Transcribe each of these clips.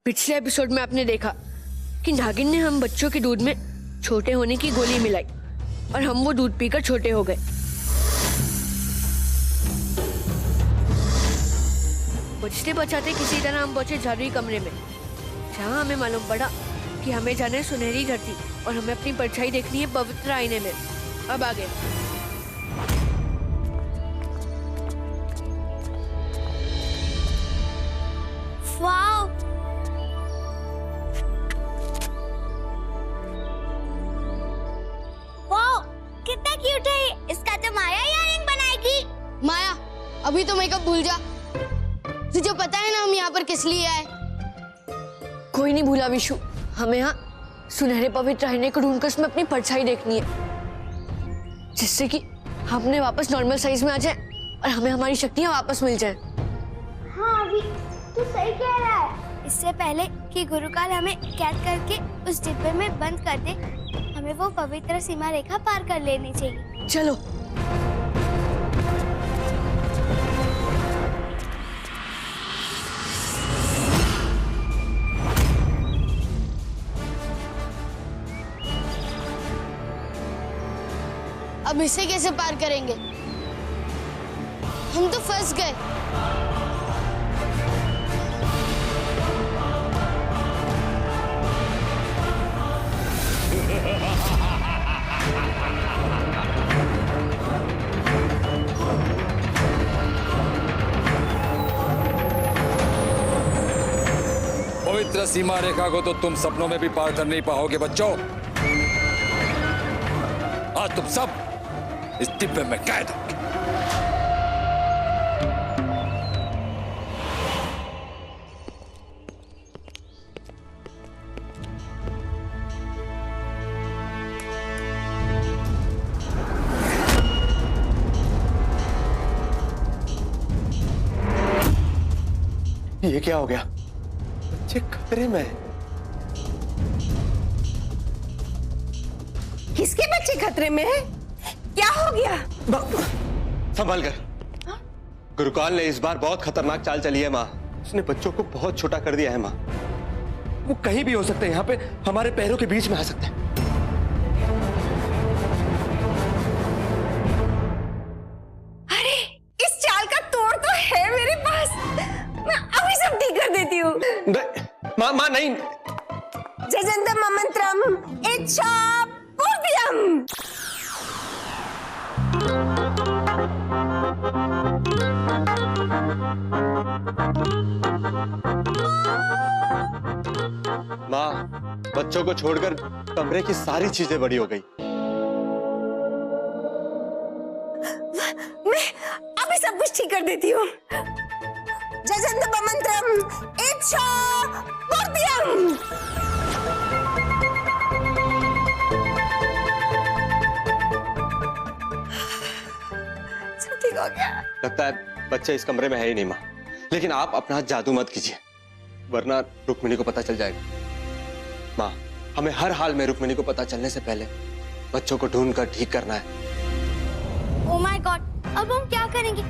पिछले एपिसोड में आपने देखा कि नागिन ने हम बच्चों के दूध में छोटे होने की गोली मिलाई और हम वो दूध पीकर छोटे हो गए। बचते बचाते किसी तरह हम पहुंचे जादुई कमरे में, जहां हमें मालूम पड़ा कि हमें जाना है सुनहरी धरती और हमें अपनी परछाई देखनी है पवित्र आईने में। अब आगे वाओ, वाओ, कितना क्यूट है ये। इसका तो माया इयररिंग बनाएगी। माया, अभी तो मेकअप भूल जा। तुझे पता है ना हम यहाँ पर किस लिए आए? कोई नहीं भूला विशु, हमें यहाँ सुनहरे पवित्र आईने को ढूंढकर उसमें अपनी परछाई देखनी है, जिससे कि हम अपने वापस नॉर्मल साइज में आ जाए और हमें हमारी शक्तियाँ वापस मिल जाए। हाँ अभी तू सही कह रहा है। इससे पहले कि गुरुकाल हमें कैद करके उस डिब्बे में बंद कर दे, हमें वो पवित्र सीमा रेखा पार कर लेनी चाहिए। चलो। अब इसे कैसे पार करेंगे? हम तो फंस गए। पवित्र सीमा रेखा को तो तुम सपनों में भी पार कर नहीं पाओगे बच्चों। आज तुम सब इस डिब्बे में कैद हो। ये क्या हो गया? बच्चे खतरे में। किसके बच्चे खतरे में है? क्या हो गया? संभल कर। गुरुकाल ने इस बार बहुत खतरनाक चाल चली है माँ। उसने बच्चों को बहुत छोटा कर दिया है माँ। वो कहीं भी हो सकते हैं, यहाँ पे हमारे पैरों के बीच में आ सकते हैं। अरे इस चाल का तोड़ तो है मेरे पास। मैं अभी सब ठीक कर देती हूँ। माँ माँ नहीं। जजंतम मंत्रम इच्छा पूर्तियम। माँ, बच्चों को छोड़कर कमरे की सारी चीजें बड़ी हो गई। मैं अभी सब कुछ ठीक कर देती हूँ। जजंतम मंत्रम इच्छा पूर्तियम। सब ठीक हो गया। लगता है बच्चे इस कमरे में है ही नहीं माँ। लेकिन आप अपना हाथ जादू मत कीजिए, वरना रुक्मिणी को पता चल जाएगा। माँ, हमें हर हाल में रुक्मिणी को पता चलने से पहले बच्चों को ढूंढ कर ठीक करना है। ओह माय गॉड, अब हम क्या करेंगे?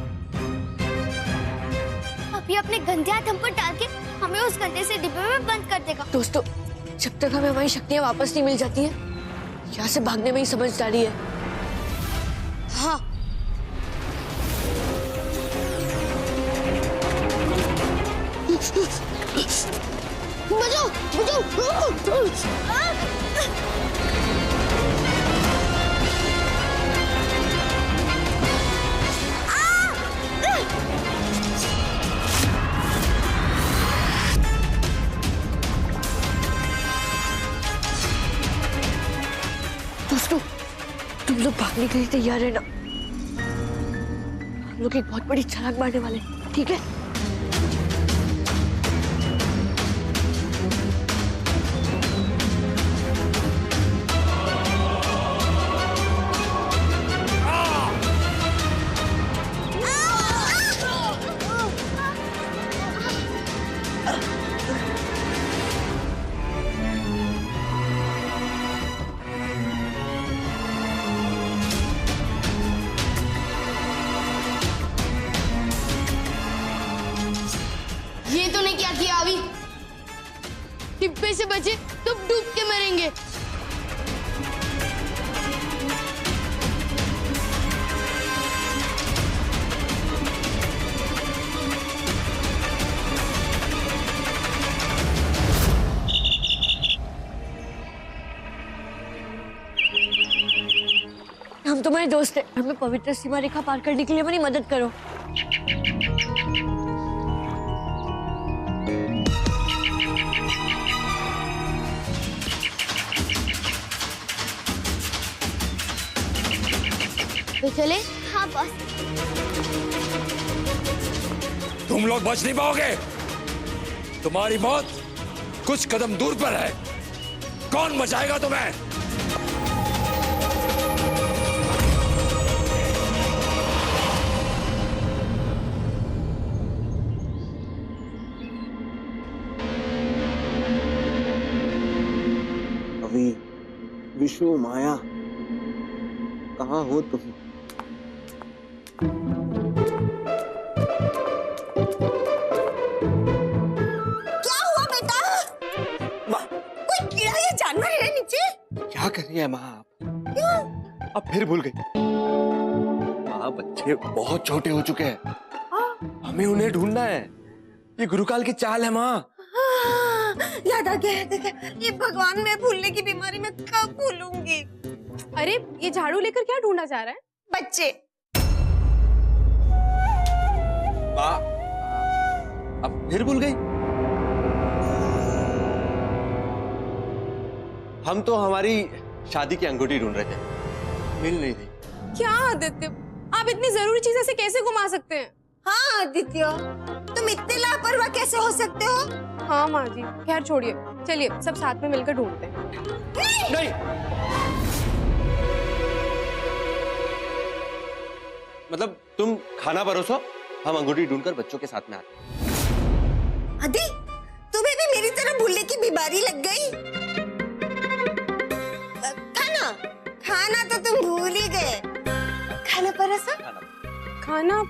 अभी अपने गंदे हाथ हम पर डाल के हमें उस गंदे से डिब्बे में बंद कर देगा। दोस्तों, जब तक हमें हमारी शक्तियाँ वापस नहीं मिल जाती है, यहाँ से भागने में ही समझदारी है। हाँ, बचाओ बचाओ। दोस्तों, तुम लोग भागने के लिए तैयार है ना? हम लोग एक बहुत बड़ी छलांग मारने वाले हैं, ठीक है? टिप्पे से बचे तो डूब के मरेंगे। हम तुम्हारे दोस्त हैं, हमें पवित्र सीमा रेखा पार करने के लिए हमारी मदद करो। तो चले। हाँ बॉस। तुम लोग बच नहीं पाओगे। तुम्हारी मौत कुछ कदम दूर पर है। कौन बचाएगा तुम्हें? अभी विशु, माया, कहाँ हो तुम? क्या हुआ बेटा? माँ, कोई कीड़ा या जानवर है नीचे? क्या कर रही है माँ आप? क्यों? अब फिर भूल गई। माँ, बच्चे बहुत छोटे हो चुके हैं। हमें उन्हें ढूंढना है। ये गुरुकाल की चाल है माँ। हाँ, याद आ गया, याद आ गया। ये भगवान, मैं भूलने की बीमारी में कब भूलूंगी? अरे ये झाड़ू लेकर क्या ढूंढना चाह रहा है? बच्चे। माँ, अब फिर भूल गई। हम तो हमारी शादी की अंगूठी ढूंढ रहे थे, मिल नहीं रही। क्या आदित्य, आप इतनी जरूरी चीज ऐसे कैसे गुमा सकते हैं? हाँ आदित्य, तुम इतने लापरवाह कैसे हो सकते हो? हाँ माँ जी, खैर छोड़िए, चलिए सब साथ में मिलकर ढूंढते हैं। नहीं, मतलब तुम खाना परोसो, हम अंगूठी ढूंढकर बच्चों के साथ में आते हैं। आदि, तुम्हें भी मेरी तरह भूलने की बीमारी लग गई? खाना, खाना तो तुम भूल ही गए। खाना परोसा? खाना?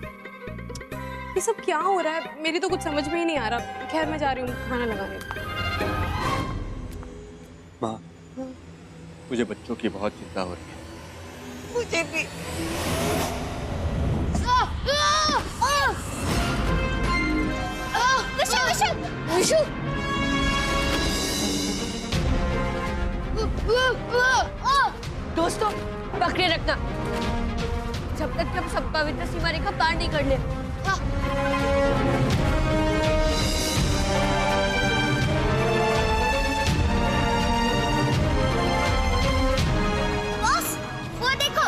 ये सब क्या हो रहा है? मेरी तो कुछ समझ में ही नहीं आ रहा। खैर मैं जा रही हूँ खाना लगाने। माँ, मुझे बच्चों की बहुत चिंता हो रही है। मुझे भी। विशु, दोस्तों पकड़े रखना जब तक हम सब पवित्र सीमा रेखा पार नहीं कर ले। बॉस, वो देखो,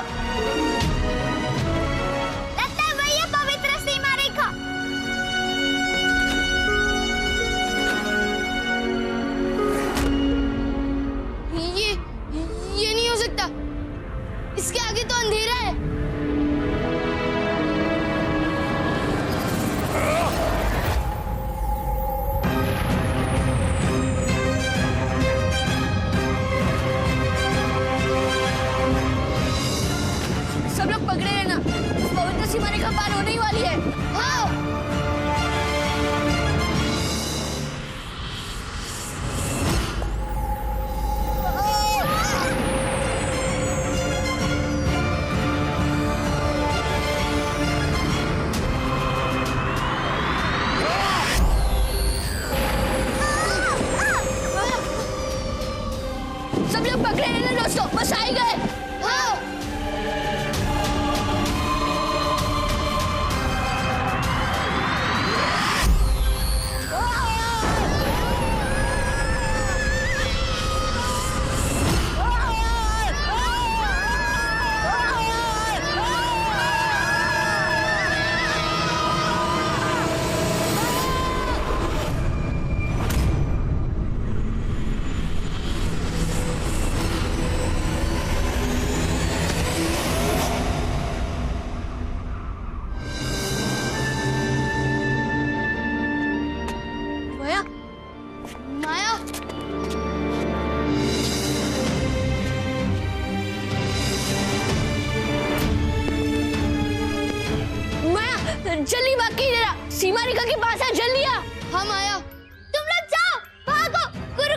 लगता है वही है पवित्र सीमा रेखा। ये नहीं हो सकता। इसके आगे तो अंधेरा है। सब लोग पकड़े रहना, पवित्र सीमा रेखा पार होने ही वाली है। हाँ। सब लोग पकड़े रहना दोस्तों, बस आ ही गए। हाँ। माया, माया, माया जल्दी बाकी जरा, सीमा रेखा के पास है, जल्दी आ। हाँ माया। तुम लोग जाओ, भागो, गुरु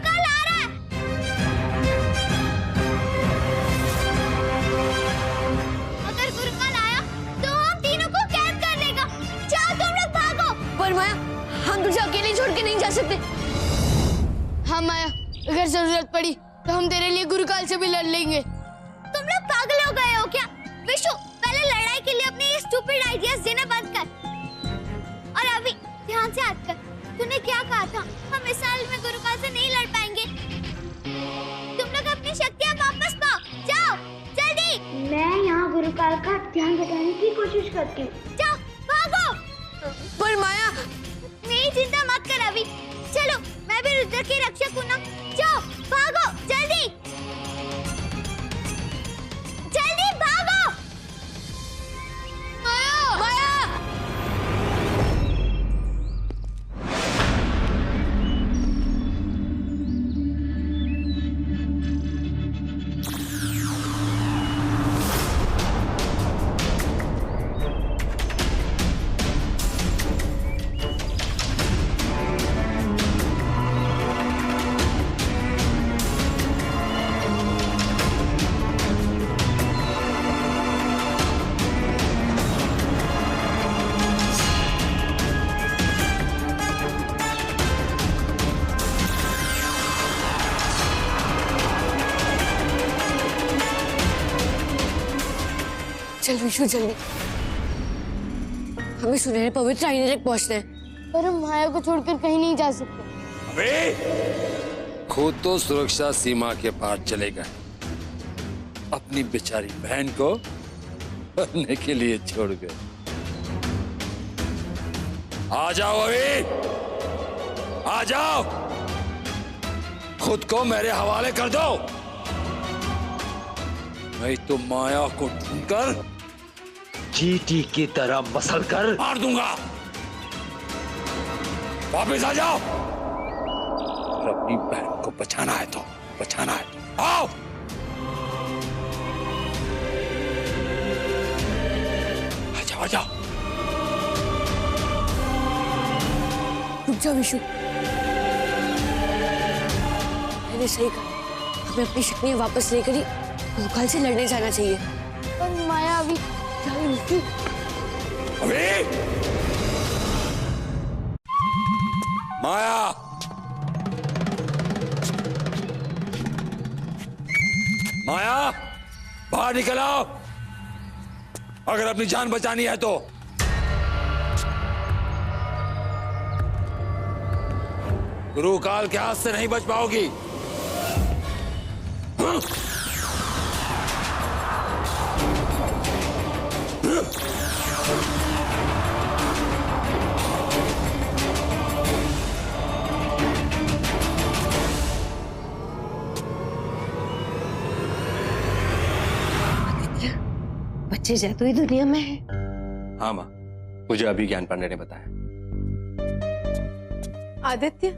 पर माया, हम तुझे अकेले छोड़ के नहीं जा सकते। हाँ माया, अगर जरूरत पड़ी तो हम तेरे लिए गुरुकाल से भी लड़ लेंगे। तुम लोग पागल हो गए हो क्या? विशु, पहले लड़ाई के लिए अपने ये स्टूपिड आइडियाज देना बंद कर। और अभी ध्यान से याद कर, तूने क्या कहा था? हम इस साल में गुरुकाल से नहीं लड़ पाएंगे। तुम लोग अपनी शक्तियाँ वापस पाओ, जाओ जल्दी। मैं यहाँ गुरुकाल का ध्यान बटाने की कोशिश करती हूँ। जाओ, भागो। पर माया, मेरी चिंता मत कर अभी। चलो, मैं भी रुद्र की रक्षक हूँ ना। जाओ, भागो जल्दी, जल्दी भागो। माया, माया, चल विशु जल्दी, हमें सुनहरे पवित्र आईने तक पहुंचना है। पर हम माया को छोड़कर कहीं नहीं जा सकते। अबे खुद तो सुरक्षा सीमा के पार चले गए, अपनी बेचारी बहन को मरने के लिए छोड़ गए। आ जाओ अभी, आ जाओ, खुद को मेरे हवाले कर दो, नहीं तो माया को ढूंढकर चींटी की तरह मसल कर मार दूंगा। वापस आ जाओ, और अपनी बहन को बचाना है तो बचाना है। आओ, आ जाओ, आ जाओ। रुक जाओ विशु, मैंने सही कहा, हमें अपनी शक्तियां वापस लेकर ही गुरुकाल से लड़ने जाना चाहिए। पर माया अभी विशु, अभी माया, माया बाहर निकल आओ, अगर अपनी जान बचानी है तो। गुरुकाल के हाथ से नहीं बच पाओगी। बच्चे जादुई दुनिया में है। हाँ माँ, मुझे अभी ज्ञान पांडे ने बताया। आदित्य,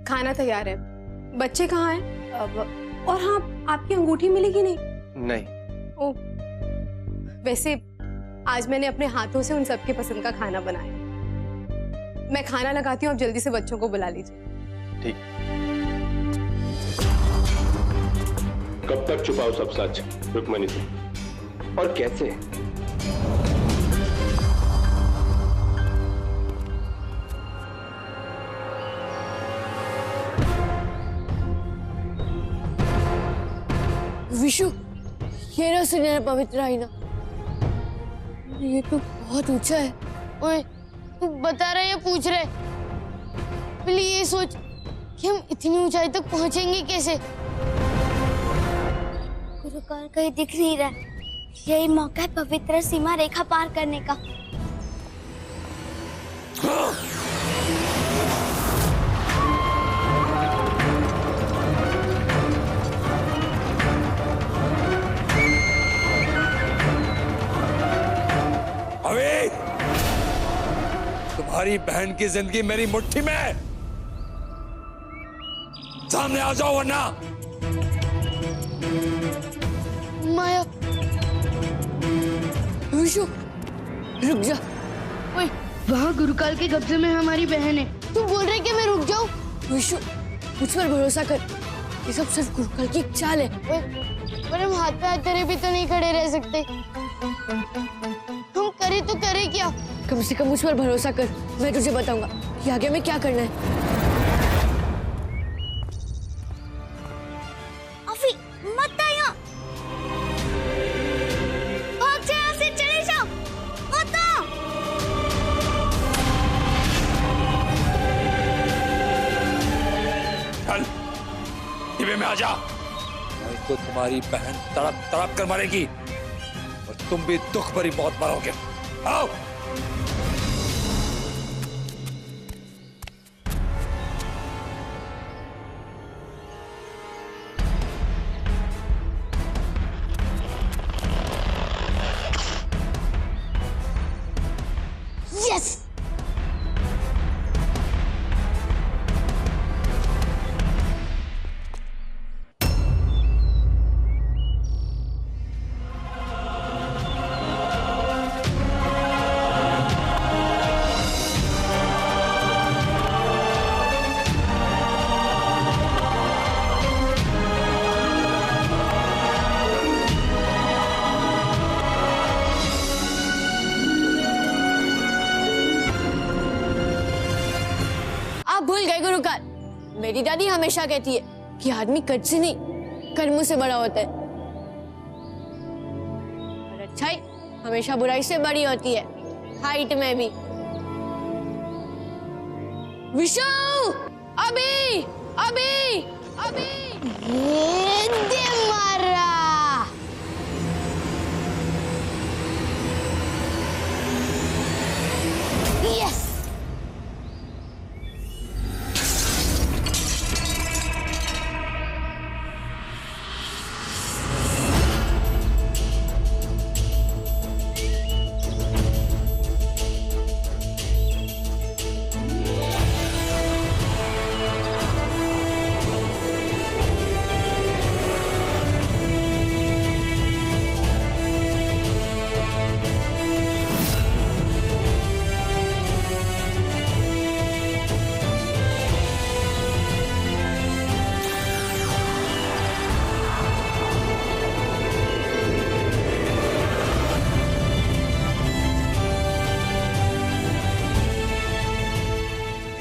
खाना तैयार है, बच्चे कहाँ हैं? और हाँ, आपकी अंगूठी मिलेगी नहीं? नहीं। ओ, वैसे आज मैंने अपने हाथों से उन सबके पसंद का खाना बनाया। मैं खाना लगाती हूँ, आप जल्दी से बच्चों को बुला लीजिए। ठीक। कब तक छुपाओ सब सच रुक्मणी से, और कैसे? विशु, ये रहा सुनहरा पवित्र आईना। ये तो बहुत ऊंचा है। ओए, तू बता रहा है या पूछ रहा है? पहले ये सोच कि हम इतनी ऊंचाई तक पहुंचेंगे कैसे। गुरुकाल कहीं दिख नहीं रहा, यही मौका है पवित्र सीमा रेखा पार करने का। अभी तुम्हारी बहन की जिंदगी मेरी मुट्ठी में है, सामने आ जाओ वरना। माया, विशु, रुक जा। ओए, वहाँ गुरुकाल के कब्जे में हमारी बहन है। तू बोल रहे कि मैं रुक जाऊं? विशु, मुझ पर भरोसा कर, ये सब सिर्फ गुरुकाल की एक चाल है। ओए, पर हम हाथ पे हाथ धरे भी तो नहीं खड़े रह सकते। हम कर करे तो करे क्या? कम से कम मुझ पर भरोसा कर, मैं तुझे बताऊंगा कि आगे हमें क्या करना है। अभी मत आ यहाँ, भाग जा यहाँ से, चले जाओ, मत आ। चल डिब्बे में आ जा, नहीं तो तुम्हारी बहन तड़प तड़प कर मरेगी और तुम भी दुख भरी मौत मरोगे। आओ। यस। आप भूल गए गुरुकाल, मेरी दादी हमेशा कहती है कि आदमी कद से नहीं कर्मों से बड़ा होता है, और अच्छाई हमेशा बुराई से बड़ी होती है, हाइट में भी। विशु, अभी अभी अभी ये दे मारा। यस।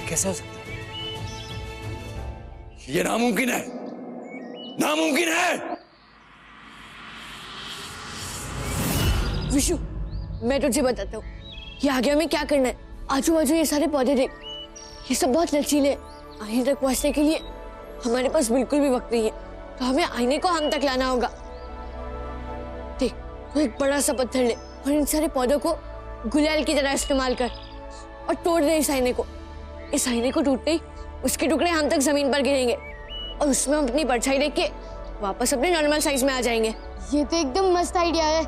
कैसे हो सकता है? ये नामुमकिन है, नामुमकिन है। विशु, मैं तुझे बताता हूँ कि आगे हमें क्या करना है। आजू बाजू ये सारे पौधे देख, ये सब बहुत लचीले हैं। आईने तक पहुंचने के लिए हमारे पास बिल्कुल भी वक्त नहीं है, तो हमें आईने को हम तक लाना होगा। देख, तो एक बड़ा सा पत्थर ले और इन सारे पौधों को गुलाल की तरह इस्तेमाल कर और तोड़ दे इस आईने को। इस आईने को टूटते ही उसके टुकड़े हम तक जमीन पर गिरेंगे और उसमें हम अपनी परछाई देख के वापस अपने नॉर्मल साइज में आ जाएंगे। ये तो एकदम मस्त आइडिया है।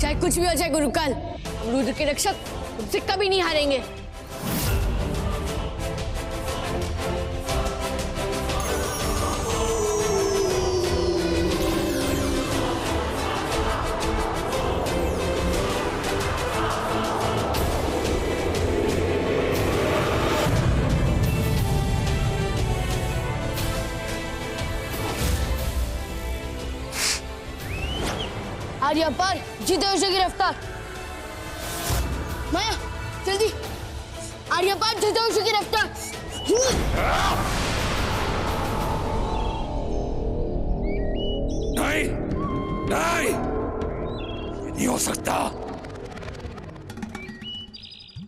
चाहे कुछ भी हो जाए गुरुकाल, हम रुद्र के रक्षक तुमसे कभी नहीं हारेंगे। आर्या पार, जीते उसे गिरफ्तार। माया जल्दी, आर्या पार, जीते उसे गिरफ्तार। नहीं नहीं, ये नहीं हो सकता।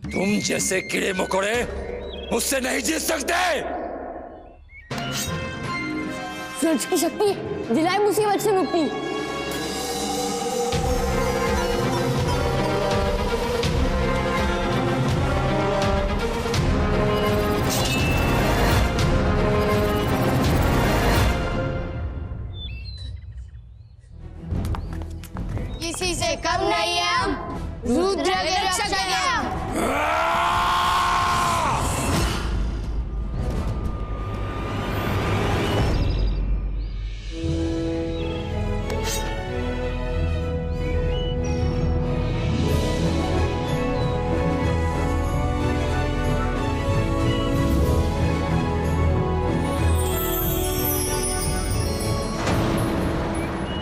तुम जैसे कीड़े मकोड़े मुझसे नहीं जीत सकते। सूरज की शक्ति दिलाए मुसीबत से मुक्ति। किसी से कम नहीं है हम, रुद्र के रक्षक हैं हम।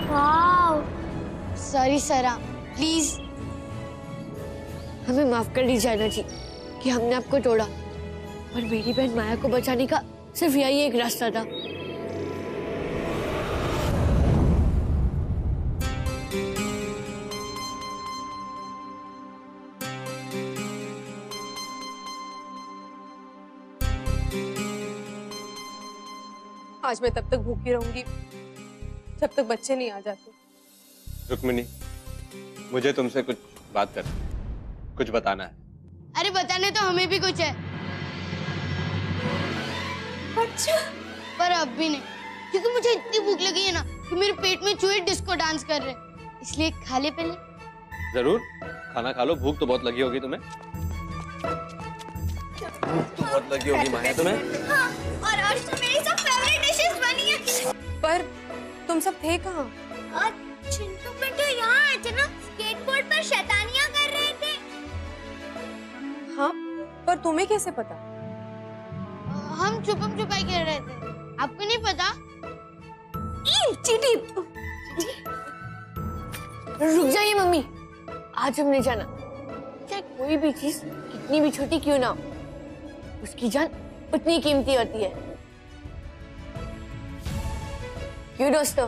वाओ, सॉरी सरा, प्लीज हमें माफ कर दीजिए आयना जी कि हमने आपको तोड़ा, पर मेरी बहन माया को बचाने का सिर्फ यही एक रास्ता था। आज मैं तब तक भूखी रहूंगी जब तक बच्चे नहीं आ जाते। रुक्मिणी, मुझे तुमसे कुछ बात करनी, कुछ बताना है। अरे बताने तो हमें भी कुछ है, अच्छा पर अब भी नहीं, क्योंकि मुझे इतनी भूख लगी है ना कि मेरे पेट में चूहे डिस्को डांस कर रहे हैं, इसलिए खा ले पहले। जरूर, खाना खा लो, भूख तो बहुत लगी होगी तुम्हें। भूख तो बहुत लगी होगी माया तुम्हें। हाँ, और आज तो मेरी सब फेवरेट डिशेस बनी है। पर तुम सब थे कहाँ? और चिंटू पिंटू यहाँ आए थे ना, स्केटबोर्ड पर शैतानियां कर रहे थे। हाँ, पर तुम्हें कैसे पता? हम छुपम छुपाई खेल रहे थे, आपको नहीं पता? चीटी। रुक जाइए मम्मी, आज हमने जाना चाहे कोई भी चीज कितनी भी छोटी क्यों ना हो, उसकी जान उतनी कीमती होती है। क्यों दोस्तों?